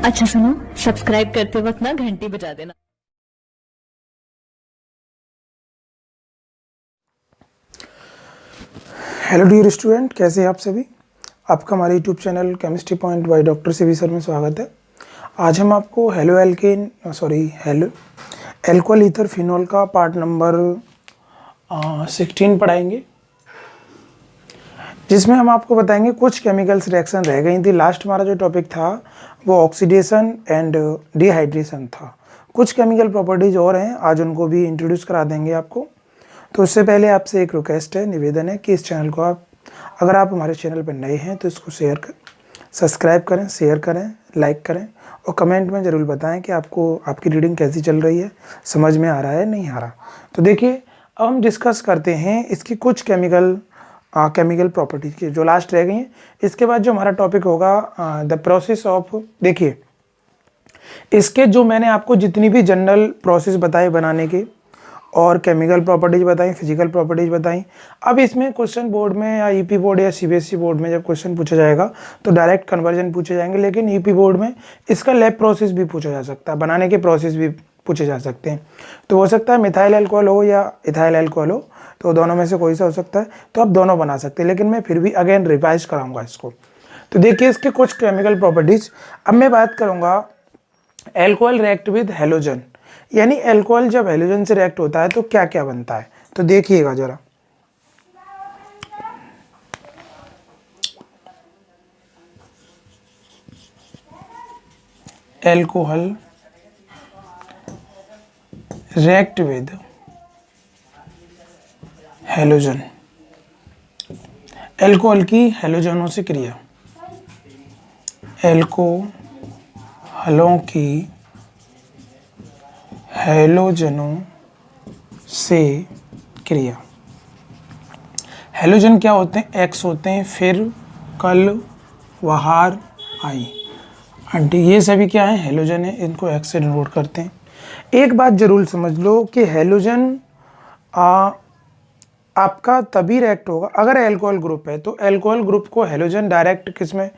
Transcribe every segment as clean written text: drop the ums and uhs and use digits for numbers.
अच्छा सुनो, सब्सक्राइब करते वक्त ना घंटी बजा देना। हेलो डियर स्टूडेंट, कैसे हैं आप सभी। आपका हमारे YouTube channel chemistry point by doctor CV sir में स्वागत है। आज हम आपको हेलो एल्कोहल ईथर फिनोल का पार्ट नंबर 16 पढ़ाएंगे, जिसमें हम आपको बताएंगे कुछ केमिकल्स रिएक्शन रह गई थी। लास्ट हमारा जो टॉपिक था वो ऑक्सीडेशन एंड डिहाइड्रेशन था। कुछ केमिकल प्रॉपर्टीज और हैं, आज उनको भी इंट्रोड्यूस करा देंगे आपको। तो उससे पहले आपसे एक रिक्वेस्ट है, निवेदन है कि इस चैनल को अगर आप हमारे चैनल पर नए हैं तो इसको सब्सक्राइब करें, शेयर करें, लाइक करें और कमेंट में ज़रूर बताएं कि आपको आपकी रीडिंग कैसी चल रही है, समझ में आ रहा है नहीं आ रहा। तो देखिए, अब हम डिस्कस करते हैं इसकी कुछ केमिकल प्रॉपर्टीज की जो लास्ट रह गई हैं। इसके बाद जो हमारा टॉपिक होगा द प्रोसेस ऑफ, देखिए इसके जो मैंने आपको जितनी भी जनरल प्रोसेस बताए बनाने के और केमिकल प्रॉपर्टीज बताई, फिजिकल प्रॉपर्टीज बताई, अब इसमें क्वेश्चन बोर्ड में या ईपी बोर्ड या सीबीएसई बोर्ड में जब क्वेश्चन पूछा जाएगा तो डायरेक्ट कन्वर्जन पूछे जाएंगे, लेकिन ईपी बोर्ड में इसका लैब प्रोसेस भी पूछा जा सकता है, बनाने के प्रोसेस भी पूछे जा सकते हैं। तो हो सकता है मिथाइल अल्कोहल हो या इथाइल अल्कोहल हो, तो दोनों में से कोई सा हो सकता है, तो आप दोनों बना सकते हैं, लेकिन मैं फिर भी अगेन रिवाइज कराऊंगा इसको। तो देखिए इसके कुछ केमिकल प्रॉपर्टीज। अब मैं बात करूंगा एल्कोहल रिएक्ट विद हेलोजन, यानी एल्कोहल जब हेलोजन से रिएक्ट होता है तो क्या क्या बनता है। तो देखिएगा जरा, alcohol react with halogen, alcohol की हेलोजनों से क्रिया, एल्कोहलों की हेलोजनों से क्रिया। हेलोजन क्या होते हैं? एक्स होते हैं, फिर कल, वहार, आई, आंटी, ये सभी क्या है? हेलोजन है, इनको एक्स से डिनोट करते हैं। एक बात जरूर समझ लो कि हेलोजन आपका तभी रिएक्ट होगा अगर एल्कोहल ग्रुप है, तो एल्कोहल ग्रुप को हेलोजन डायरेक्ट किसमें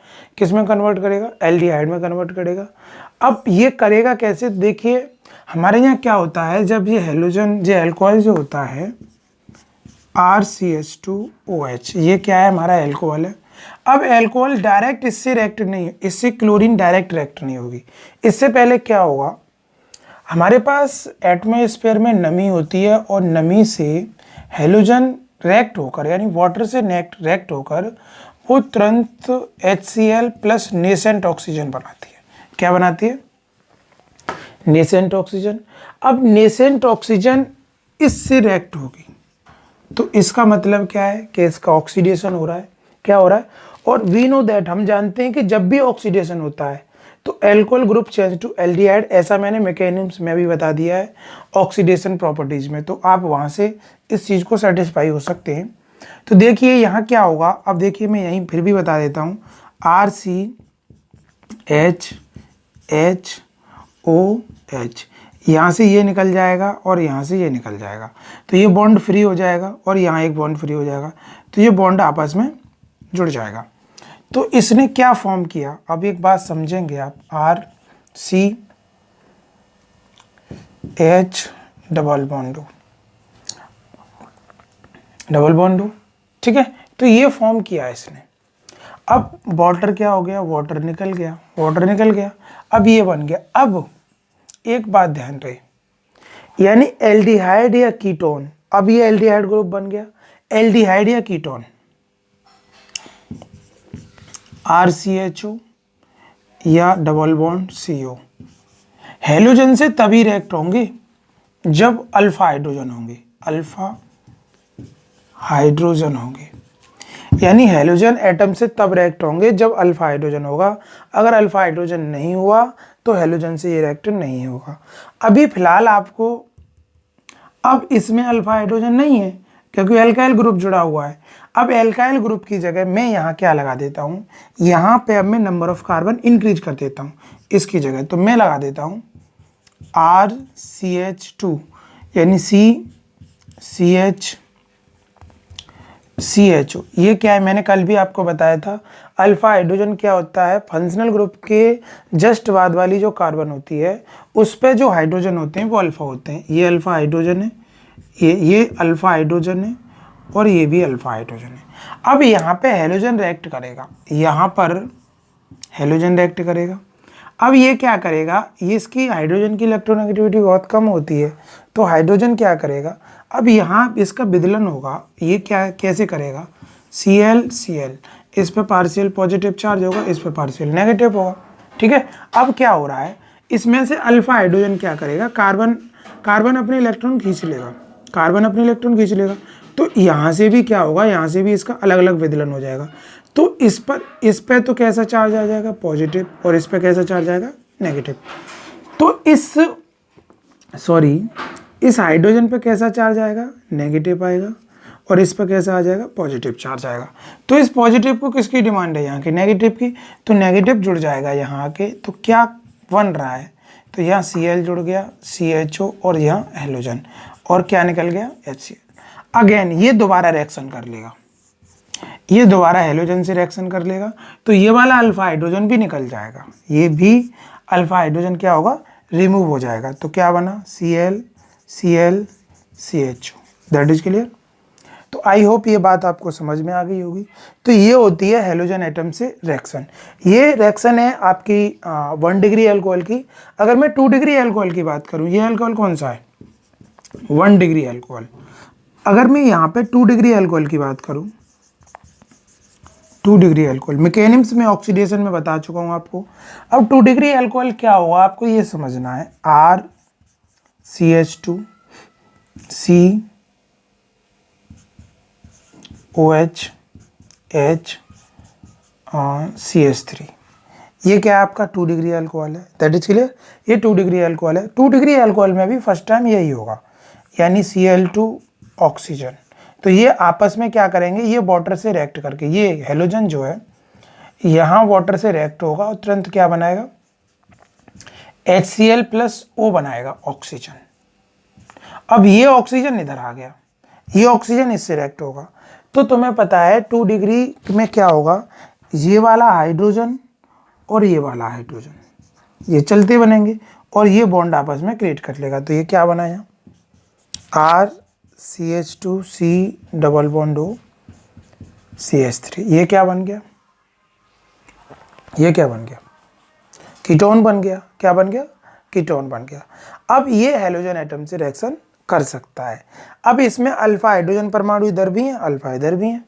कन्वर्ट करेगा? एल्डिहाइड में कन्वर्ट करेगा। अब ये करेगा कैसे? देखिए हमारे यहाँ क्या होता है, जब ये हेलोजन जो एल्कोहल जो होता है RCH2OH, ये क्या है? हमारा एल्कोहल है। अब एल्कोहल डायरेक्ट इससे रिएक्ट नहीं है, इससे क्लोरीन डायरेक्ट रिएक्ट नहीं होगी। इससे पहले क्या होगा, हमारे पास एटमॉस्फेयर में नमी होती है और नमी से हेलोजन रिएक्ट होकर, यानी वाटर से रिएक्ट होकर वो तुरंत HCl प्लस नेसेंट ऑक्सीजन बनाती है। क्या बनाती है? Nascent oxygen. अब नेसेंट ऑक्सीजन इससे रिएक्ट होगी, तो इसका मतलब क्या है कि इसका ऑक्सीडेशन हो रहा है। क्या हो रहा है? और वी नो दैट, हम जानते हैं कि जब भी ऑक्सीडेशन होता है तो alcohol group change to aldehyde, ऐसा मैंने मैकेनिज्म्स में भी बता दिया है ऑक्सीडेशन प्रॉपर्टीज में, तो आप वहां से इस चीज को सेटिस्फाई हो सकते हैं। तो देखिए यहाँ क्या होगा, अब देखिए मैं यहीं फिर भी बता देता हूँ, RCHHOH, यहाँ से ये निकल जाएगा और यहाँ से ये निकल जाएगा, तो ये बॉन्ड फ्री हो जाएगा और यहाँ एक बॉन्ड फ्री हो जाएगा, तो ये बॉन्ड आपस में जुड़ जाएगा। तो इसने क्या फॉर्म किया, अब एक बात समझेंगे आप, RCH डबल बॉन्ड, ठीक है। तो ये फॉर्म किया इसने। अब वाटर क्या हो गया? वाटर निकल गया, अब ये बन गया। अब एक बात ध्यान रहे, यानी एल्डिहाइड या कीटोन, अब ये एल्डिहाइड ग्रुप बन गया, एल्डिहाइड या कीटोन, RCHO या डबल बॉन्ड CO, हेलोजन से तभी रिएक्ट होंगे जब अल्फा हाइड्रोजन होंगे, यानी हेलोजन एटम से तब रिएक्ट होंगे जब अल्फा हाइड्रोजन होगा। अगर अल्फा हाइड्रोजन नहीं हुआ तो हेलोजन से ये रिएक्ट नहीं होगा। अभी फिलहाल आपको, अब इसमें अल्फा हाइड्रोजन नहीं है क्योंकि एल्काइल ग्रुप जुड़ा हुआ है। अब एल्काइल ग्रुप की जगह मैं यहाँ क्या लगा देता हूँ, यहाँ पे अब मैं नंबर ऑफ कार्बन इंक्रीज कर देता हूँ इसकी जगह, तो मैं लगा देता हूँ RCH2, यानी CH CHO। ये क्या है, मैंने कल भी आपको बताया था, अल्फा हाइड्रोजन क्या होता है, फंक्शनल ग्रुप के जस्ट बाद वाली जो कार्बन होती है उस पे जो हाइड्रोजन होते हैं वो अल्फा होते हैं। ये अल्फा हाइड्रोजन है, ये अल्फा हाइड्रोजन है और ये भी अल्फा हाइड्रोजन है। अब यहाँ पे हेलोजन रिएक्ट करेगा, यहाँ पर हेलोजन रिएक्ट करेगा। अब ये क्या करेगा, ये इसकी हाइड्रोजन की इलेक्ट्रोनेगेटिविटी बहुत कम होती है, तो हाइड्रोजन क्या करेगा, अब यहाँ इसका विदलन होगा। ये क्या कैसे करेगा, Cl इस पे पार्शियल पॉजिटिव चार्ज होगा, इस पे पार्शियल नेगेटिव होगा। ठीक है, अब क्या हो रहा है, इसमें से अल्फा हाइड्रोजन क्या करेगा, कार्बन अपने इलेक्ट्रॉन खींच लेगा, कार्बन अपने इलेक्ट्रॉन खींच लेगा। तो यहाँ से भी क्या होगा, यहाँ से भी इसका अलग अलग विदलन हो जाएगा। तो इस पर तो कैसा चार्ज आ जाएगा, पॉजिटिव, और इस पर कैसा चार्ज आएगा, नेगेटिव। तो इस हाइड्रोजन पे कैसा चार्ज आएगा, नेगेटिव आएगा, और इस पर कैसा आ जाएगा, पॉजिटिव चार्ज आएगा। तो इस पॉजिटिव को किसकी डिमांड है, यहाँ की नेगेटिव की, तो नेगेटिव जुड़ जाएगा यहाँ के। तो क्या बन रहा है, तो यहाँ Cl जुड़ गया, CHO, और यहाँ हेलोजन, और क्या निकल गया, HCl। अगेन ये दोबारा रिएक्शन कर लेगा, ये दोबारा हेलोजन से रिएक्शन कर लेगा, तो ये वाला अल्फा हाइड्रोजन भी निकल जाएगा, ये भी अल्फा हाइड्रोजन क्या होगा, रिमूव हो जाएगा। तो क्या बना, Cl Cl CHO। That is clear. तो आई होप ये बात आपको समझ में आ गई होगी। तो ये होती है हेलोजन एटम से रिएक्शन। ये रिएक्शन है आपकी 1 डिग्री अल्कोहल की। अगर मैं 2 डिग्री अल्कोहल की बात करूँ, ये अल्कोहल कौन सा है, 1 डिग्री अल्कोहल। अगर मैं यहाँ पे 2 डिग्री अल्कोहल की बात करूँ, 2 डिग्री अल्कोहल मैकेनिक्स में ऑक्सीडेशन में बता चुका हूँ आपको। अब 2 डिग्री अल्कोहल क्या होगा, आपको ये समझना है, RCH2 COH H CH3। ये क्या है, आपका 2 डिग्री अल्कोहल है। That is clear. ये 2 डिग्री अल्कोहल है। 2 डिग्री अल्कोहल में भी फर्स्ट टाइम यही होगा, यानी Cl2 ऑक्सीजन। तो ये आपस में क्या करेंगे, ये वाटर से रिएक्ट करके, ये हेलोजन जो है यहाँ वाटर से रिएक्ट होगा और तुरंत क्या बनाएगा, HCl+O बनाएगा, ऑक्सीजन। अब ये ऑक्सीजन इधर आ गया, ये ऑक्सीजन इससे रिएक्ट होगा। तो तुम्हें पता है 2 डिग्री में क्या होगा, ये वाला हाइड्रोजन और ये वाला हाइड्रोजन ये चलते बनेंगे और ये बॉन्ड आपस में क्रिएट कर लेगा। तो ये क्या बना यहाँ, RCH2C double bond O CH3। ये क्या बन गया, ये क्या बन गया, कीटोन बन गया। क्या बन गया, कीटोन बन गया। अब ये हेलोजन एटम से रिएक्शन कर सकता है। अब इसमें अल्फा हाइड्रोजन परमाणु इधर भी है, अल्फा इधर भी है।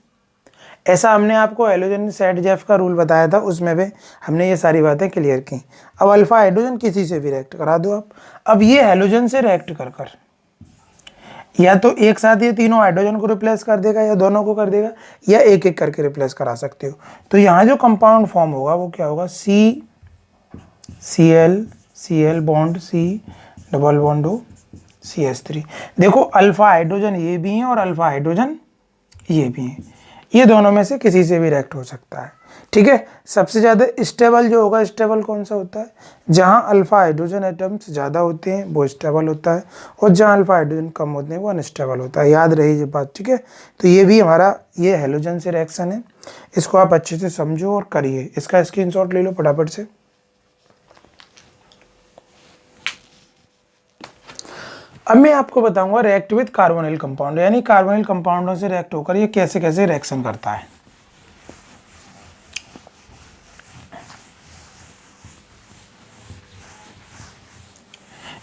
ऐसा हमने आपको हेलोजन सेट जेफ का रूल बताया था, उसमें भी हमने ये सारी बातें क्लियर की। अब अल्फा हाइड्रोजन किसी से भी रिएक्ट करा दो आप। अब ये हेलोजन से रिएक्ट कर कर या तो एक साथ ये तीनों हाइड्रोजन को रिप्लेस कर देगा, या दोनों को कर देगा, या एक एक करके रिप्लेस करा सकते हो। तो यहाँ जो कंपाउंड फॉर्म होगा वो क्या होगा, Cl bond C double bond O CH3। देखो अल्फा हाइड्रोजन ये भी हैं और अल्फा हाइड्रोजन ये भी हैं, ये दोनों में से किसी से भी रिएक्ट हो सकता है। ठीक है, सबसे ज़्यादा स्टेबल जो होगा, स्टेबल कौन सा होता है, जहां अल्फा हाइड्रोजन एटम्स ज़्यादा होते हैं वो स्टेबल होता है, और जहां अल्फा हाइड्रोजन कम होते हैं वो अनस्टेबल होता है। याद रही ये बात। ठीक है, तो ये भी हमारा ये हेलोजन से रिएक्शन है, इसको आप अच्छे से समझो और करिए। इसका स्क्रीनशॉट ले लो फटाफट से। अब मैं आपको बताऊंगा रिएक्ट विद कार्बोनिल कंपाउंड, यानी कार्बोनिल कंपाउंडों से रिएक्ट होकर ये कैसे कैसे रिएक्शन करता है।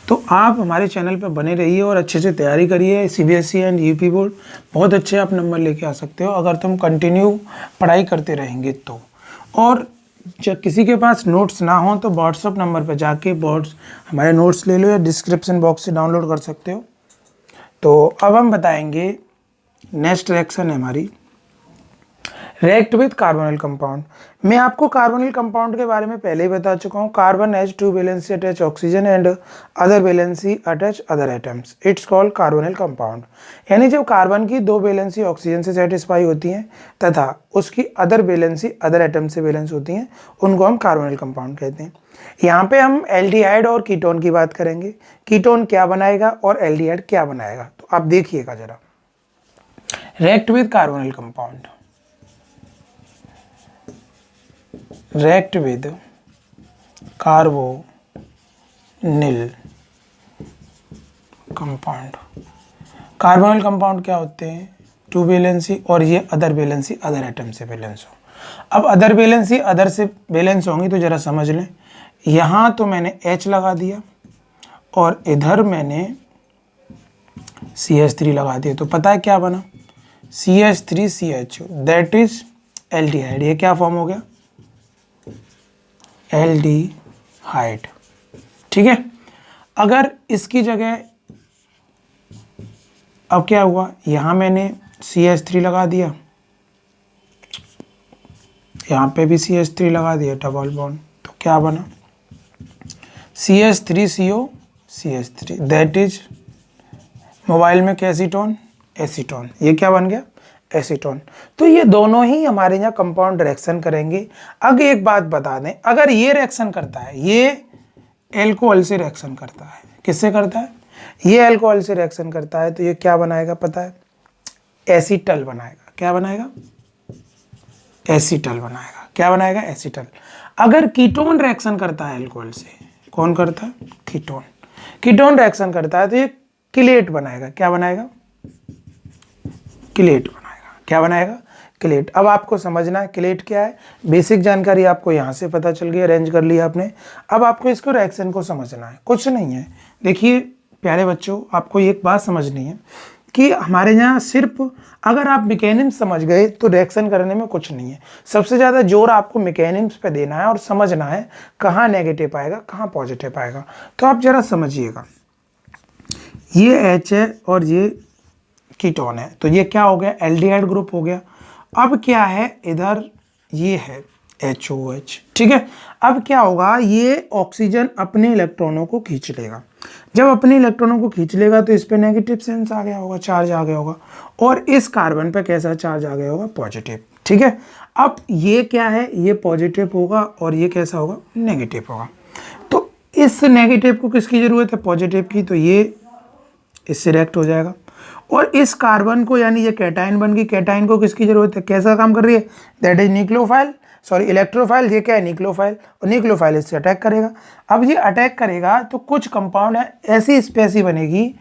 तो आप हमारे चैनल पर बने रहिए और अच्छे से तैयारी करिए। CBSE एंड UP बोर्ड बहुत अच्छे आप नंबर लेके आ सकते हो अगर तुम कंटिन्यू पढ़ाई करते रहेंगे तो। और जब किसी के पास नोट्स ना हो तो व्हाट्सअप नंबर पर जाके हमारे नोट्स ले लो, या डिस्क्रिप्शन बॉक्स से डाउनलोड कर सकते हो। तो अब हम बताएंगे नेक्स्ट रिएक्शन है हमारी रिएक्ट विद कार्बोनिल कंपाउंड। मैं आपको कार्बोनिल कंपाउंड के बारे में पहले ही बता चुका हूँ। Carbon has 2 valency attach oxygen and other valency attach other atoms, it's called carbonyl compound. यानी जब कार्बन की 2 वैलेंसी ऑक्सीजन से सेटिस्फाई होती हैं तथा उसकी अदर वैलेंसी अदर एटम से वैलेंस होती हैं, उनको हम कार्बोनिल कंपाउंड कहते हैं। यहाँ पे हम एल्डिहाइड और कीटोन की बात करेंगे, कीटोन क्या बनाएगा और एल्डिहाइड क्या बनाएगा। तो आप देखिएगा जरा, react with carbonyl compound, react with carbonyl compound. Carbonyl compound क्या होते हैं? टू वैलेंसी, और ये अदर वैलेंसी अदर एटम से वैलेंस हो। अब अदर वैलेंसी अदर से वैलेंस होंगी तो जरा समझ लें, यहाँ तो मैंने H लगा दिया और इधर मैंने CH3 लगा दिया, तो पता है क्या बना? CH3CHO, that is aldehyde. ये क्या फॉर्म हो गया? एल्डिहाइड। ठीक है, अगर इसकी जगह अब क्या हुआ, यहाँ मैंने CH3 लगा दिया, यहाँ पे भी CH3 लगा दिया, डबल बॉन्ड, तो क्या बना? CH3CO CH3, that is mobile में कैसीटोन, एसीटोन। ये क्या बन गया? एसीटोन। तो ये दोनों ही हमारे यहाँ कंपाउंड रिएक्शन करेंगे। अब एक बात बता दें, अगर ये रिएक्शन करता है, ये एल्कोहल से रिएक्शन करता है, किससे करता है? ये अल्कोहल से रिएक्शन करता है, तो ये क्या बनाएगा पता है? एसीटल बनाएगा। क्या बनाएगा? एसीटल बनाएगा। क्या बनाएगा? एसीटल। अगर कीटोन रिएक्शन करता है अल्कोहल से, कौन करता है? कीटोन। कीटोन रिएक्शन करता है तो ये किलेट बनाएगा। क्या बनाएगा? किलेट बनाएगा। क्या बनाएगा? किलेट। अब आपको समझना है किलेट क्या है। बेसिक जानकारी आपको यहाँ से पता चल गई, अरेंज कर लिया आपने। अब आपको इसको रिएक्शन को समझना है, कुछ नहीं है। देखिए प्यारे बच्चों, आपको एक बात समझनी है कि हमारे यहाँ सिर्फ अगर आप मैकेनिज्म समझ गए तो रिएक्शन करने में कुछ नहीं है। सबसे ज़्यादा जोर आपको मैकेनिज्म पे देना है और समझना है कहाँ नेगेटिव आएगा, कहाँ पॉजिटिव आएगा। तो आप जरा समझिएगा, ये H है और ये कीटोन है, तो ये क्या हो गया? एल्डिहाइड ग्रुप हो गया। अब क्या है, इधर ये है HOH। ठीक है, अब क्या होगा, ये ऑक्सीजन अपने इलेक्ट्रॉनों को खींच लेगा। जब अपने इलेक्ट्रॉनों को खींच लेगा तो इस पे नेगेटिव सेंस आ गया होगा, चार्ज आ गया होगा, और इस कार्बन पे कैसा चार्ज आ गया होगा? पॉजिटिव। ठीक है, अब ये क्या है? ये पॉजिटिव होगा और ये कैसा होगा? नेगेटिव होगा। तो इस नेगेटिव को किसकी जरूरत है? पॉजिटिव की, तो ये इससे रिएक्ट हो जाएगा। और इस कार्बन को, यानी ये कैटाइन बन गई, कैटाइन को किसकी जरूरत है? कैसा काम कर रही है? That is nucleophile, sorry electrophile. ये क्या है? न्यूक्लियोफाइल, और न्यूक्लियोफाइल इससे अटैक करेगा। अब ये अटैक करेगा तो कुछ कंपाउंड है, ऐसी स्पेसी बनेगी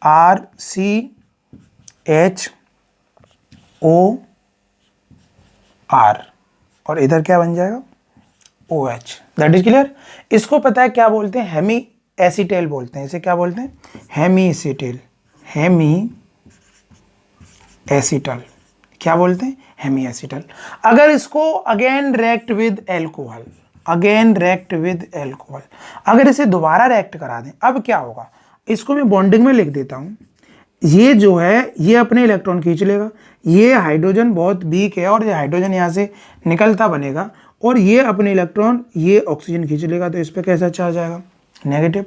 RCHOR, और इधर क्या बन जाएगा? OH। That is clear. इसको पता है क्या बोलते हैं? हेमी एसीटेल बोलते हैं। इसे क्या बोलते हैं? Hemiacetal, hemiacetal. क्या बोलते हैं? Hemiacetal. अगर इसको again react with alcohol, again react with alcohol, अगर इसे दोबारा रिएक्ट करा दें, अब क्या होगा? इसको मैं बॉन्डिंग में लिख देता हूं। ये जो है ये अपने इलेक्ट्रॉन खींच लेगा, ये हाइड्रोजन बहुत वीक है और ये हाइड्रोजन यहाँ से निकलता बनेगा, और ये अपने इलेक्ट्रॉन ये ऑक्सीजन खींच लेगा, तो इस पर कैसा चार्ज आएगा? नेगेटिव।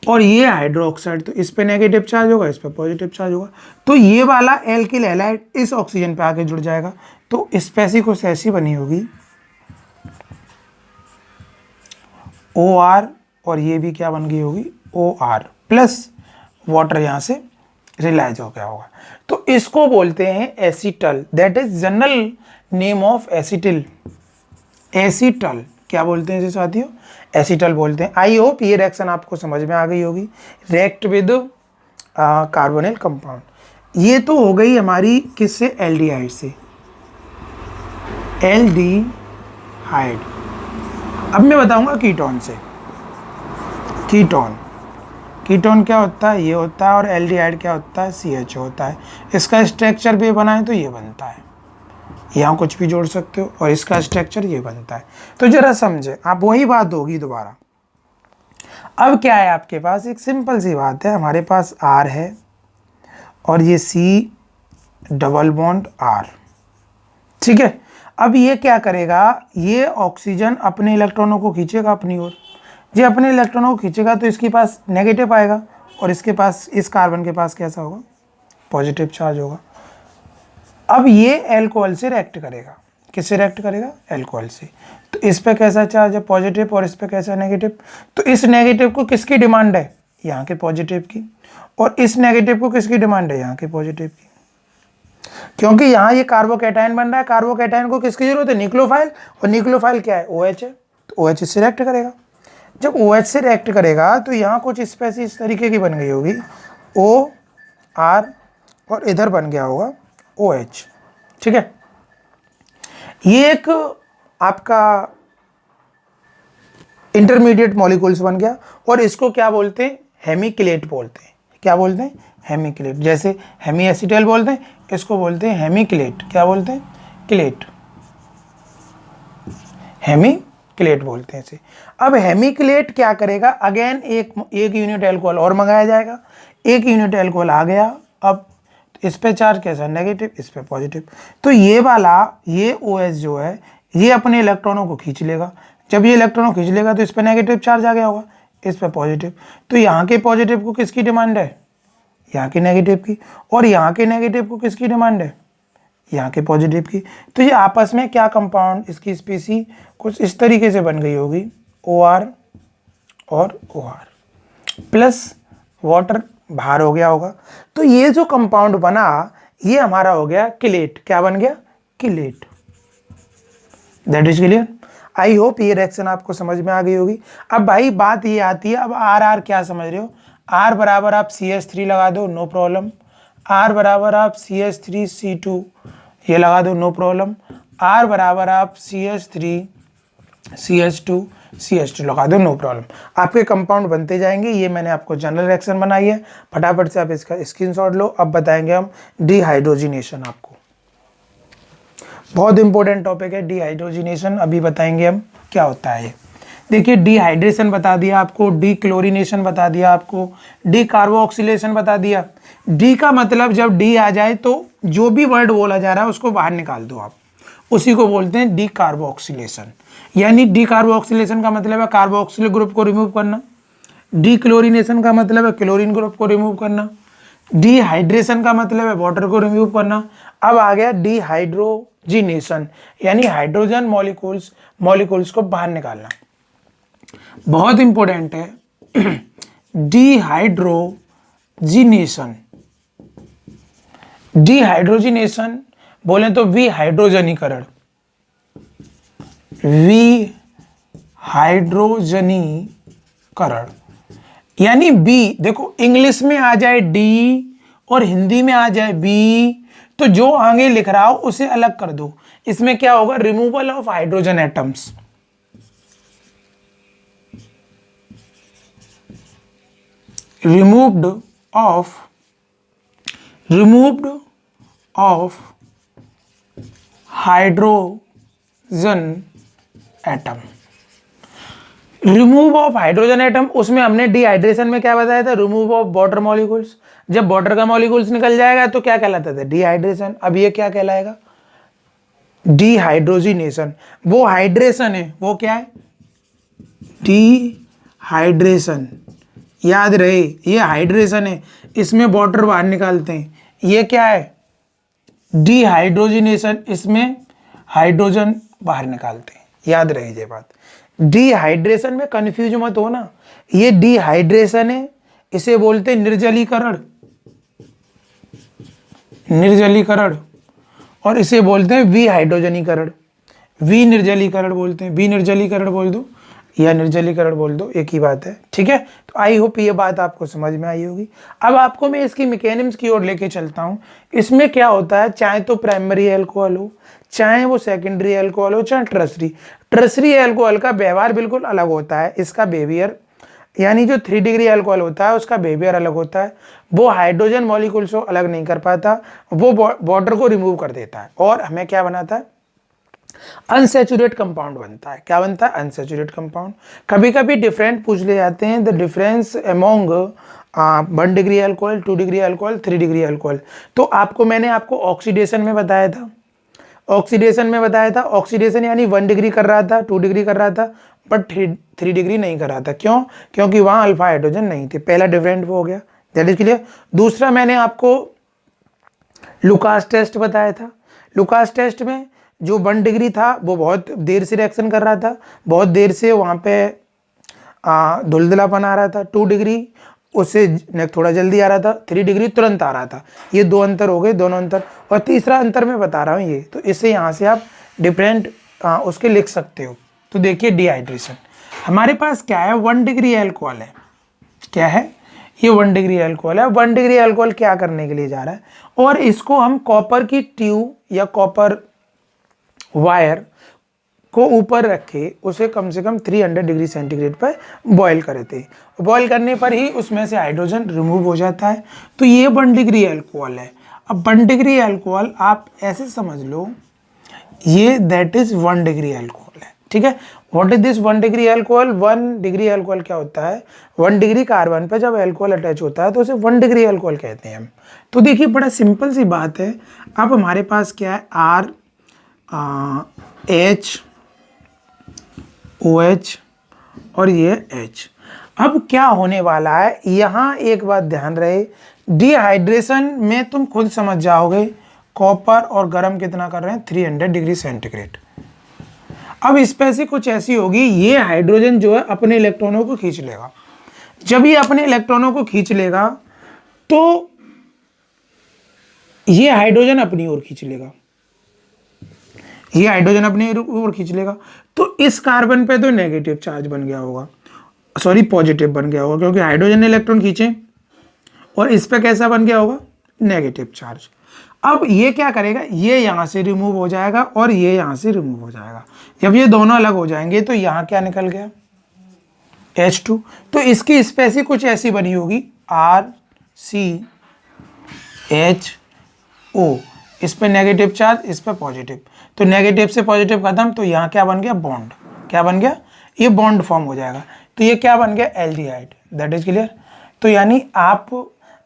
और ये हाइड्रोक्साइड, तो इस पे नेगेटिव चार्ज होगा, इस पे पॉजिटिव चार्ज होगा। तो ये वाला एल्किल हैलाइड इस ऑक्सीजन पे आके जुड़ जाएगा, तो स्पेसिकोस ऐसी बनी होगी OR, और ये भी क्या बन गई होगी? OR प्लस वाटर यहाँ से रिलाइज हो गया होगा। तो इसको बोलते हैं acetal. That is general name of acetyl, acetal. क्या बोलते हैं इसे साथियों? एसीटल बोलते हैं। आई होप ये रिएक्शन आपको समझ में आ गई होगी। React with carbonyl compound. ये तो हो गई हमारी किससे? एल्डिहाइड से, एल्डिहाइड। अब मैं बताऊंगा कीटोन से। कीटोन, कीटोन क्या होता है? ये होता है, और एल्डिहाइड क्या होता है? CH होता है। इसका स्ट्रक्चर भी बनाए तो ये बनता है, यहाँ कुछ भी जोड़ सकते हो, और इसका स्ट्रक्चर ये बनता है। तो जरा समझे, आप वही बात होगी दोबारा। अब क्या है आपके पास? एक सिंपल सी बात है, हमारे पास R है और ये C डबल बॉन्ड R। ठीक है, अब ये क्या करेगा? ये ऑक्सीजन अपने इलेक्ट्रॉनों को खींचेगा अपनी ओर। ये अपने इलेक्ट्रॉनों को खींचेगा तो इसके पास नेगेटिव आएगा, और इसके पास, इस कार्बन के पास कैसा होगा? पॉजिटिव चार्ज होगा। अब ये एल्कोहल से रिएक्ट करेगा। किससे रिएक्ट करेगा? एल्कोहल से। तो इस पे कैसा चार्ज है? पॉजिटिव, और इस पे कैसा नेगेटिव? तो इस नेगेटिव को किसकी डिमांड है? यहाँ के पॉजिटिव की। और इस नेगेटिव को किसकी डिमांड है? यहाँ के पॉजिटिव की। क्योंकि यहाँ ये कार्बोकैटायन बन रहा है, कार्बोकैटायन को किसकी जरूरत है, न्यूक्लियोफाइल, और न्यूक्लियोफाइल क्या है, OH है, तो OH इससे रिएक्ट करेगा। जब OH से रिएक्ट करेगा तो यहाँ कुछ स्पेसीज इस तरीके की बन गई होगी, OR, और इधर बन गया होगा OH, ठीक है। ये एक आपका इंटरमीडिएट मॉलिक्यूल्स बन गया, और इसको क्या बोलते हैं, हेमिक्लेट बोलते हैं। क्या बोलते हैं, हेमिक्लेट। जैसे हेमी एसिटल बोलते हैं, इसको बोलते हैं हेमिक्लेट। क्या बोलते हैं, क्लेट, हेमिक्लेट बोलते हैं इसे। अब हेमिक्लेट क्या करेगा, अगेन एक यूनिट अल्कोहल और मंगाया जाएगा, एक यूनिट अल्कोहल आ गया। अब इस पे चार्ज कैसा, नेगेटिव, इस पे पॉजिटिव, तो ये वाला, ये OH जो है ये अपने इलेक्ट्रॉनों को खींच लेगा। जब ये इलेक्ट्रॉनों खींच लेगा तो इस पे नेगेटिव चार्ज आ गया होगा, इस पे पॉजिटिव, तो यहाँ के पॉजिटिव को किसकी डिमांड है, यहाँ के नेगेटिव की, और यहाँ के नेगेटिव को किसकी डिमांड है, यहाँ के पॉजिटिव की। तो ये आपस में क्या कंपाउंड, इसकी स्पीसी कुछ इस तरीके से बन गई होगी, OR और OR प्लस वाटर बाहर हो गया होगा। तो ये जो कंपाउंड बना ये हमारा हो गया किलेट। क्या बन गया, chelate. That is clear. I hope ये रिएक्शन आपको समझ में आ गई होगी। अब भाई बात ये आती है, अब R क्या समझ रहे हो, R बराबर आप CH3 लगा दो, नो प्रॉब्लम। R बराबर आप CH3C2 ये लगा दो, नो प्रॉब्लम। R बराबर आप CH2CH2 लगा दो, नो प्रॉब्लम। आपके कंपाउंड बनते जाएंगे। ये मैंने आपको जनरल रिएक्शन बनाई है, फटाफट से आप इसका स्क्रीनशॉट लो। अब बताएंगे हम डिहाइड्रोजिनेशन। आपको बहुत इंपॉर्टेंट टॉपिक है डिहाइड्रोजिनेशन। अभी बताएंगे हम क्या होता है ये। देखिए, डिहाइड्रेशन बता दिया आपको, डीक्लोरिनेशन बता दिया आपको, डी कार्बोक्सिलेशन बता दिया। डी का मतलब जब डी आ जाए तो जो भी वर्ड बोला जा रहा है उसको बाहर निकाल दो आप, उसी को बोलते हैं डी कार्बोक्सिलेशन। यानी डी कार्बोक्सिलेशन का मतलब है कार्बोक्सिल ग्रुप को रिमूव करना, डीक्लोरिनेशन का मतलब है क्लोरीन ग्रुप को रिमूव करना, डिहाइड्रेशन का मतलब है वाटर को रिमूव करना। अब आ गया डिहाइड्रोजिनेशन, यानी हाइड्रोजन मॉलिक्यूल्स को बाहर निकालना। बहुत इंपॉर्टेंट है डिहाइड्रोजिनेशन। डिहाइड्रोजिनेशन बोले तो विहाइड्रोजनीकरण, विहाइड्रोजनीकरण यानी बी। देखो, इंग्लिश में आ जाए डी और हिंदी में आ जाए बी, तो जो आगे लिख रहा हो उसे अलग कर दो। इसमें क्या होगा, removal of hydrogen atoms. removed of hydrogen atom. Remove of hydrogen atom, उसमें हमने डिहाइड्रेशन में क्या बताया था, रिमूव ऑफ वाटर मॉलिक्यूल्स। जब वाटर का मॉलिक्यूल्स निकल जाएगा तो क्या कहलाता था, डिहाइड्रेशन। अब ये क्या कहलाएगा, डिहाइड्रोजिनेशन। वो हाइड्रेशन है, वो क्या है, डिहाइड्रेशन। याद रहे, ये हाइड्रेशन है, इसमें वाटर बाहर निकालते हैं। ये क्या है, डिहाइड्रोजिनेशन, इसमें हाइड्रोजन बाहर निकालते हैं। याद रहे ये बात। डिहाइड्रेशन में कंफ्यूज मत हो ना, ये डिहाइड्रेशन है, इसे बोलते हैं निर्जलीकरण, निर्जलीकरण, और इसे बोलते हैं विहाइड्रोजनीकरण, विनिर्जलीकरण बोलते हैं। विनिर्जलीकरण बोल दो या निर्जलीकरण बोल दो, एक ही बात है, ठीक है। तो आई होप ये बात आपको समझ में आई होगी। अब आपको मैं इसकी मैकेनिज्म की ओर लेके चलता हूँ। इसमें क्या होता है, चाहे तो प्राइमरी अल्कोहल हो, चाहे वो सेकेंडरी अल्कोहल हो, चाहे टर्सरी अल्कोहल का व्यवहार बिल्कुल अलग होता है। इसका बिहेवियर, यानी जो 3 डिग्री अल्कोहल होता है उसका बिहेवियर अलग होता है। वो हाइड्रोजन मॉलिक्यूल्स को अलग नहीं कर पाता, वो वाटर को रिमूव कर देता है और हमें क्या बनाता है, अनसैचुरेट कंपाउंड बनता है। क्या बनता है, अनसैचुरेट कंपाउंड। कभी कभी डिफरेंट पूछ ले जाते हैं, the difference among 1 degree alcohol, 2 degree alcohol, 3 degree alcohol. तो मैंने आपको ऑक्सीडेशन में बताया था, ऑक्सीडेशन यानी 1 डिग्री कर रहा था, 2 डिग्री कर रहा था, बट 3 डिग्री नहीं कर रहा था। क्यों, क्योंकि वहाँ अल्फा हाइड्रोजन नहीं थे। पहला डिफरेंट वो हो गया, दैट इज क्लियर। दूसरा मैंने आपको लुकास टेस्ट बताया था। लुकास टेस्ट में जो 1 डिग्री था वो बहुत देर से रिएक्शन कर रहा था, बहुत देर से वहाँ पे धुलधुलापन आ रहा था। 2 डिग्री उससे थोड़ा जल्दी आ रहा था, 3 डिग्री तुरंत आ रहा था। ये 2 अंतर हो गए, दोनों अंतर। और तीसरा अंतर मैं बता रहा हूँ ये, तो इससे यहाँ से आप डिफरेंट उसके लिख सकते हो। तो देखिए डिहाइड्रेशन हमारे पास क्या है, 1 डिग्री अल्कोहल है। क्या है ये, 1 डिग्री अल्कोहल है। 1 डिग्री अल्कोहल क्या करने के लिए जा रहा है, और इसको हम कॉपर की ट्यूब या कॉपर वायर को ऊपर रखे उसे कम से कम 300 डिग्री सेंटीग्रेड पर बॉईल करे थे। बॉईल करने पर ही उसमें से हाइड्रोजन रिमूव हो जाता है। तो ये 1 डिग्री अल्कोहल है। अब 1 डिग्री अल्कोहल आप ऐसे समझ लो, ये दैट इज 1 डिग्री अल्कोहल है। ठीक है, what is this 1 degree alcohol? 1 degree alcohol क्या होता है, 1 डिग्री कार्बन पे जब अल्कोहल अटैच होता है तो उसे 1 डिग्री अल्कोहल कहते हैं हम। तो देखिए बड़ा सिंपल सी बात है। अब हमारे पास क्या है, R H OH और ये H। अब क्या होने वाला है, यहाँ एक बात ध्यान रहे, डिहाइड्रेशन में तुम खुद समझ जाओगे। कॉपर और गर्म कितना कर रहे हैं, 300 डिग्री सेंटीग्रेड। अब स्पेसी कुछ ऐसी होगी, ये हाइड्रोजन जो है अपने इलेक्ट्रॉनों को खींच लेगा। जब ये अपने इलेक्ट्रॉनों को खींच लेगा तो ये हाइड्रोजन अपनी ओर खींच लेगा, ये हाइड्रोजन अपनी ओर खींच लेगा। तो इस कार्बन पे तो नेगेटिव चार्ज बन गया होगा, सॉरी पॉजिटिव बन गया होगा, क्योंकि हाइड्रोजन ने इलेक्ट्रॉन खींचे। और इस पे कैसा बन गया होगा, नेगेटिव चार्ज। अब ये क्या करेगा, ये यहाँ से रिमूव हो जाएगा और ये यहाँ से रिमूव हो जाएगा। जब ये दोनों अलग हो जाएंगे तो यहाँ क्या निकल गया, H2। तो इसकी स्पेसी कुछ ऐसी बनी होगी, RCHO। इस पे नेगेटिव चार्ज, इस पे पॉजिटिव। तो नेगेटिव से पॉजिटिव खत्म, तो यहाँ क्या बन गया, बॉन्ड। क्या बन गया, ये बॉन्ड फॉर्म हो जाएगा। तो ये क्या बन गया, एल्डिहाइड। That is clear. तो यानी आप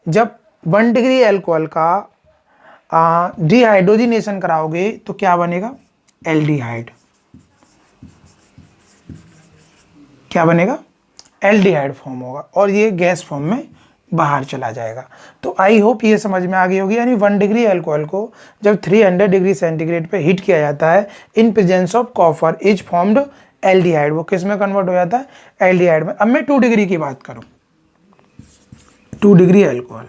जब 1 डिग्री अल्कोहल का डिहाइड्रोजिनेशन कराओगे तो क्या बनेगा, एल्डिहाइड। क्या बनेगा, एल्डिहाइड फॉर्म होगा और ये गैस फॉर्म में बाहर चला जाएगा। तो आई होप ये समझ में आ गई होगी। यानी 1 डिग्री अल्कोहल को जब 300 डिग्री सेंटीग्रेड पे हीट किया जाता है in presence of copper is formed aldehyde. वो किस में कन्वर्ट हो जाता है, एल्डिहाइड में। अब मैं 2 डिग्री की बात करूं, 2 डिग्री अल्कोहल,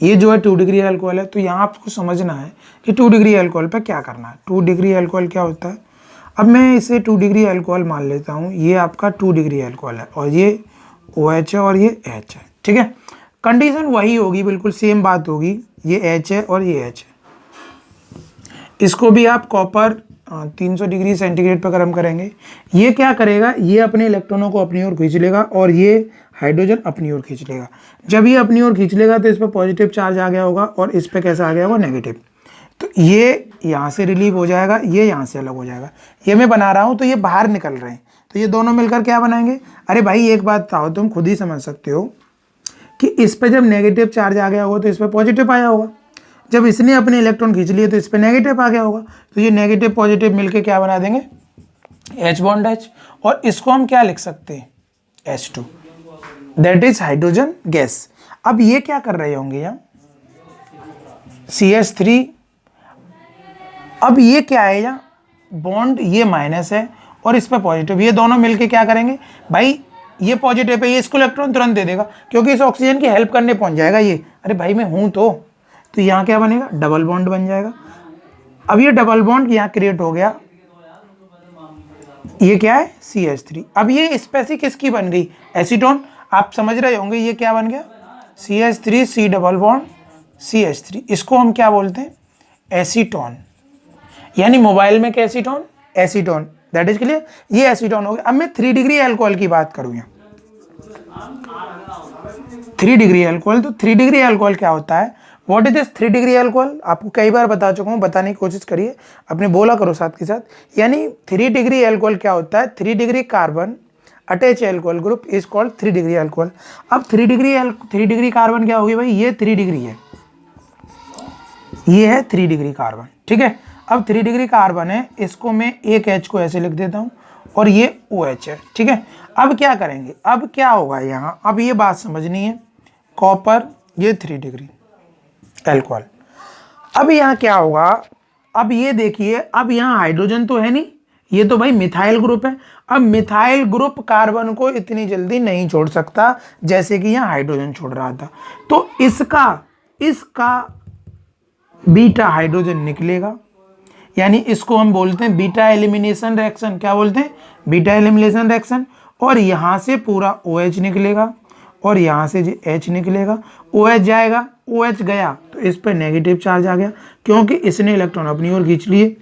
ये जो है 2 डिग्री अल्कोहल है। तो यहाँ आपको समझना है कि 2 डिग्री अल्कोहल पे क्या करना है। 2 डिग्री अल्कोहल क्या होता है, अब मैं इसे 2 डिग्री अल्कोहल मान लेता हूँ। ये आपका 2 डिग्री अल्कोहल है और ये OH है और ये H है। ठीक है, कंडीशन वही होगी, बिल्कुल सेम बात होगी। ये H है और ये H है। इसको भी आप कॉपर 300 डिग्री सेंटीग्रेड पर गर्म करेंगे। ये क्या करेगा, ये अपने इलेक्ट्रॉनों को अपनी ओर खींच लेगा और ये हाइड्रोजन अपनी ओर खींच लेगा। जब ये अपनी ओर खींच लेगा तो इस पर पॉजिटिव चार्ज आ गया होगा और इस पर कैसा आ गया होगा, नेगेटिव। तो ये यहाँ से रिलीव हो जाएगा, ये यहाँ से अलग हो जाएगा। ये मैं बना रहा हूँ तो ये बाहर निकल रहे हैं, तो ये दोनों मिलकर क्या बनाएंगे। अरे भाई एक बात बताओ, तुम खुद ही समझ सकते हो कि इस पर जब नेगेटिव चार्ज आ गया होगा तो इस पर पॉजिटिव आया होगा। जब इसने अपने इलेक्ट्रॉन खींच लिए तो इस पर नेगेटिव आ गया होगा। तो ये नेगेटिव पॉजिटिव मिलके क्या बना देंगे, H बॉन्ड H। और इसको हम क्या लिख सकते हैं, H2, that is hydrogen gas. अब ये क्या कर रहे होंगे यहाँ, CH3। अब ये क्या है यहाँ, बॉन्ड ये माइनस है और इस पर पॉजिटिव, ये दोनों मिलके क्या करेंगे भाई, ये पॉजिटिव है, ये इसको इलेक्ट्रॉन तुरंत दे देगा क्योंकि इस ऑक्सीजन की हेल्प करने पहुंच जाएगा ये। अरे भाई मैं हूं तो यहाँ क्या बनेगा, डबल बॉन्ड बन जाएगा। अब ये डबल बॉन्ड यहाँ क्रिएट हो गया, ये क्या है, CH3। अब ये स्पेसी किसकी बन गई, एसीटोन। आप समझ रहे होंगे ये क्या बन गया, CH3 C double bond CH3। इसको हम क्या बोलते हैं, एसीटोन। यानी मोबाइल में कैसी tone, acetone. That is clear, ये एसीटोन हो गया। अब मैं 3 डिग्री अल्कोहल की बात करूं यहाँ, 3 डिग्री अल्कोहल। तो 3 डिग्री अल्कोहल क्या होता है, what is this 3 degree alcohol. आपको कई बार बता चुका हूँ, बताने की कोशिश करिए, अपने बोला करो साथ के साथ। यानी 3 डिग्री अल्कोहल क्या होता है, 3 degree carbon attach alcohol group is called 3 degree alcohol. अब 3 डिग्री कार्बन क्या होगी भाई, ये 3 डिग्री है, ये है 3 डिग्री कार्बन। ठीक है, अब 3 डिग्री कार्बन है, इसको मैं एक H को ऐसे लिख देता हूँ और ये OH है। ठीक है, अब क्या करेंगे, अब क्या होगा यहाँ, अब ये बात समझनी है, कॉपर ये 3 डिग्री अल्कोहल। अब यहाँ क्या होगा, अब ये देखिए, अब यहाँ हाइड्रोजन तो है नहीं, ये तो भाई मिथाइल ग्रुप है। अब मिथाइल ग्रुप कार्बन को इतनी जल्दी नहीं छोड़ सकता जैसे कि यहाँ हाइड्रोजन छोड़ रहा था, तो इसका बीटा हाइड्रोजन निकलेगा, यानी इसको हम बोलते हैं बीटा एलिमिनेशन रिएक्शन। क्या बोलते हैं? Beta elimination reaction. और यहाँ से पूरा OH निकलेगा और यहाँ से जो H निकलेगा, OH जाएगा, OH गया तो इस पर नेगेटिव चार्ज आ गया क्योंकि इसने इलेक्ट्रॉन अपनी ओर खींच लिए।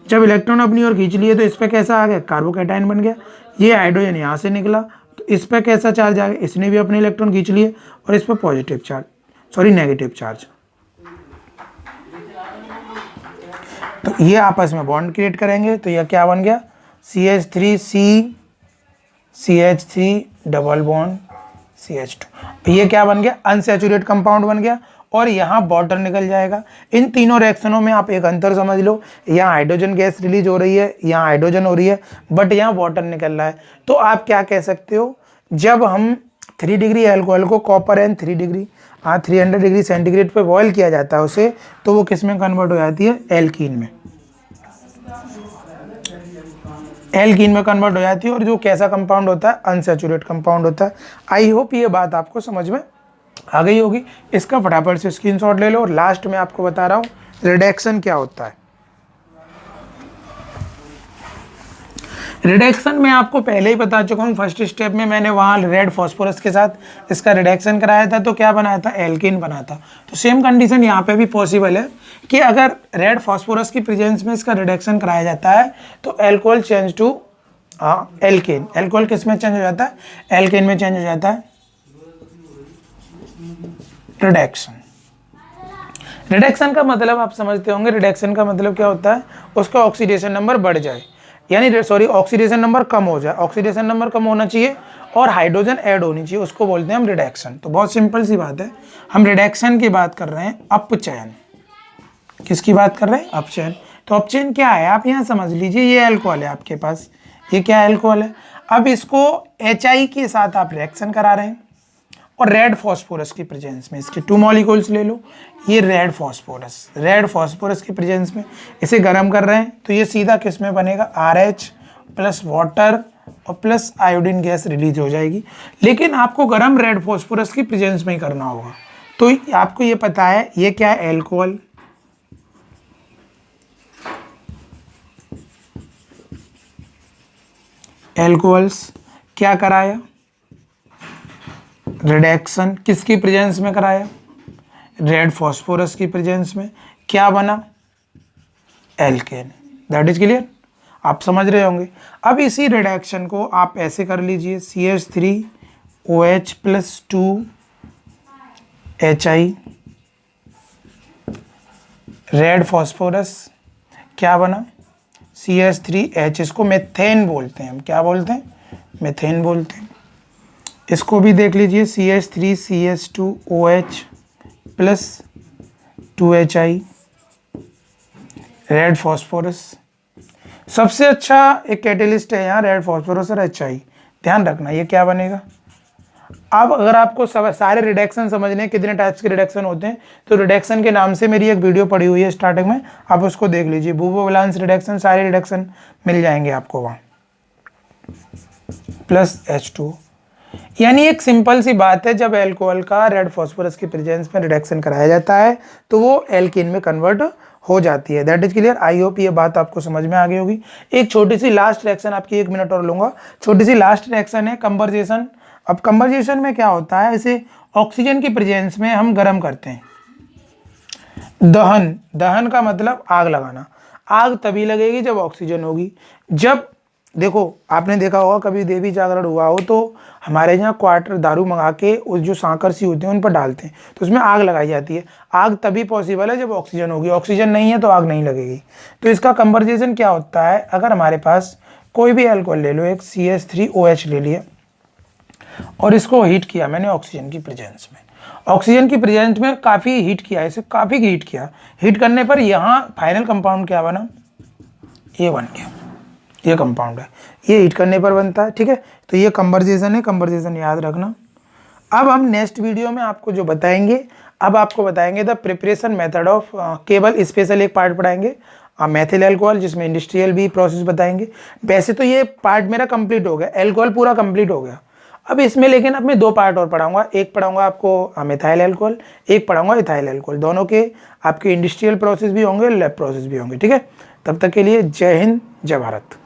जब इलेक्ट्रॉन अपनी ओर खींच लिए तो इस पर कैसा आ गया? कार्बोकैटायन बन गया। ये हाइड्रोजन यहाँ से निकला तो इस पर कैसा चार्ज आ गया? इसने भी अपने इलेक्ट्रॉन खींच लिए और इस पर positive charge, sorry negative charge. तो ये आपस में बॉन्ड क्रिएट करेंगे तो यह क्या बन गया? CH3 double bond CH2। ये क्या बन गया? अनसैचुरेट कंपाउंड बन गया और यहाँ वाटर निकल जाएगा। इन तीनों रिएक्शनों में आप एक अंतर समझ लो, यहाँ हाइड्रोजन गैस रिलीज हो रही है, यहाँ हाइड्रोजन हो रही है, बट यहाँ वाटर निकल रहा है। तो आप क्या कह सकते हो, जब हम 3 डिग्री एल्कोहल को copper and 3 degree 300 degree centigrade पे बॉयल किया जाता है उसे, तो वो किस में कन्वर्ट हो जाती है? एल्कीन में। एल्कीन में कन्वर्ट हो जाती है और जो कैसा कंपाउंड होता है? अनसैचुरेट कंपाउंड होता है। आई होप ये बात आपको समझ में आ गई होगी। इसका फटाफट से स्क्रीनशॉट ले लो और लास्ट में आपको बता रहा हूँ रिडक्शन क्या होता है। रिडक्शन में आपको पहले ही बता चुका हूँ, फर्स्ट स्टेप में मैंने वहाँ रेड फॉस्फोरस के साथ इसका रिडक्शन कराया था तो क्या बनाया था? एल्कीन बना था। तो सेम कंडीशन यहाँ पे भी पॉसिबल है कि अगर रेड फॉस्फोरस की प्रेजेंस में इसका रिडक्शन कराया जाता है तो alcohol change to alkene. Alcohol किस में चेंज हो जाता है? एल्केन में चेंज हो जाता है। रिडक्शन, रिडक्शन का मतलब आप समझते होंगे, रिडक्शन का मतलब क्या होता है? उसका ऑक्सीडेशन नंबर बढ़ जाए, यानी सॉरी ऑक्सीडेशन नंबर कम हो जाए। ऑक्सीडेशन नंबर कम होना चाहिए और हाइड्रोजन ऐड होनी चाहिए, उसको बोलते हैं हम रिडक्शन। तो बहुत सिंपल सी बात है, हम रिडक्शन की बात कर रहे हैं, अपचयन। किसकी बात कर रहे हैं? अपचयन। तो अपचयन क्या है आप यहाँ समझ लीजिए, ये अल्कोहल है आपके पास, ये क्या अल्कोहल है। अब इसको HI के साथ आप रिएक्शन करा रहे हैं और रेड फॉस्फोरस की प्रेजेंस में इसके 2 मॉलिक्यूल्स ले लो। ये रेड फॉस्फोरस की प्रेजेंस में इसे गर्म कर रहे हैं तो ये सीधा किस में बनेगा? RH प्लस वाटर और प्लस आयोडीन गैस रिलीज हो जाएगी। लेकिन आपको गर्म रेड फॉस्फोरस की प्रेजेंस में ही करना होगा। तो आपको ये पता है ये क्या है? एल्कोहल। एल्कोहल्स क्या कराया? रिडक्शन किसकी प्रेजेंस में कराया? रेड फॉस्फोरस की प्रेजेंस में। क्या बना? एल्केन। दैट इज क्लियर, आप समझ रहे होंगे। अब इसी रिडक्शन को आप ऐसे कर लीजिए, CH3OH plus 2HI, red phosphorus क्या बना? CH3H। इसको मेथेन बोलते हैं हम। क्या बोलते हैं? मेथेन बोलते हैं। इसको भी देख लीजिए, CH3CH2OH plus 2HI, red phosphorus. सबसे अच्छा एक कैटेलिस्ट है यहाँ रेड फॉस्फोरस और HI, ध्यान रखना ये क्या बनेगा। अब अगर आपको सारे रिडक्शन समझने कितने टाइप्स के रिडक्शन होते हैं तो रिडक्शन के नाम से मेरी एक वीडियो पड़ी हुई है स्टार्टिंग में, आप उसको देख लीजिए। बुबो वैलेंस रिडक्शन, सारे रिडक्शन मिल जाएंगे आपको वहाँ। प्लस H2, यानी एक सिंपल सी बात है, जब एल्कोहल का रेड फॉस्फोरस की प्रेजेंस में रिडक्शन कराया जाता है तो वो एल्कीन में कन्वर्ट हो जाती है। That is clear. I hope ये बात आपको समझ में आ गई होगी। एक छोटी सी लास्ट रिएक्शन आपकी 1 मिनट और लूंगा। छोटी सी लास्ट रिएक्शन है कंबरजेशन। अब कंबरजेशन में क्या होता है, इसे ऑक्सीजन की प्रेजेंस में हम गर्म करते हैं। दहन, दहन का मतलब आग लगाना। आग तभी लगेगी जब ऑक्सीजन होगी। जब देखो आपने देखा होगा कभी देवी जागरण हुआ हो तो हमारे यहाँ क्वार्टर दारू मंगा के उस जो सांकर सी होती है उन पर डालते हैं तो उसमें आग लगाई जाती है। आग तभी पॉसिबल है जब ऑक्सीजन होगी, ऑक्सीजन नहीं है तो आग नहीं लगेगी। तो इसका कंबरजेशन क्या होता है, अगर हमारे पास कोई भी अल्कोहल ले लो, एक CH3OH ले लिया और इसको हीट किया मैंने ऑक्सीजन की प्रेजेंस में, ऑक्सीजन की प्रेजेंस में काफ़ी हीट किया, इसे काफ़ी हीट किया। हीट करने पर यहाँ फाइनल कंपाउंड क्या बना? ये बन गया, ये कंपाउंड है, ये हीट करने पर बनता है। ठीक है, तो ये कंबरजेशन है, कंबरजेशन याद रखना। अब हम नेक्स्ट वीडियो में आपको जो बताएंगे, अब आपको बताएंगे द प्रिपरेशन मेथड ऑफ, केवल स्पेशल एक पार्ट पढ़ाएंगे मेथिल अल्कोहल, जिसमें इंडस्ट्रियल भी प्रोसेस बताएंगे। वैसे तो ये पार्ट मेरा कंप्लीट हो गया, अल्कोहल पूरा कंप्लीट हो गया। अब इसमें लेकिन अब मैं 2 पार्ट और पढ़ाऊंगा। एक पढ़ाऊंगा आपको मेथाइल अल्कोहल, एक पढ़ाऊंगा इथाइल अल्कोहल। दोनों के आपके इंडस्ट्रियल प्रोसेस भी होंगे, लैब प्रोसेस भी होंगे। ठीक है, तब तक के लिए जय हिंद, जय भारत।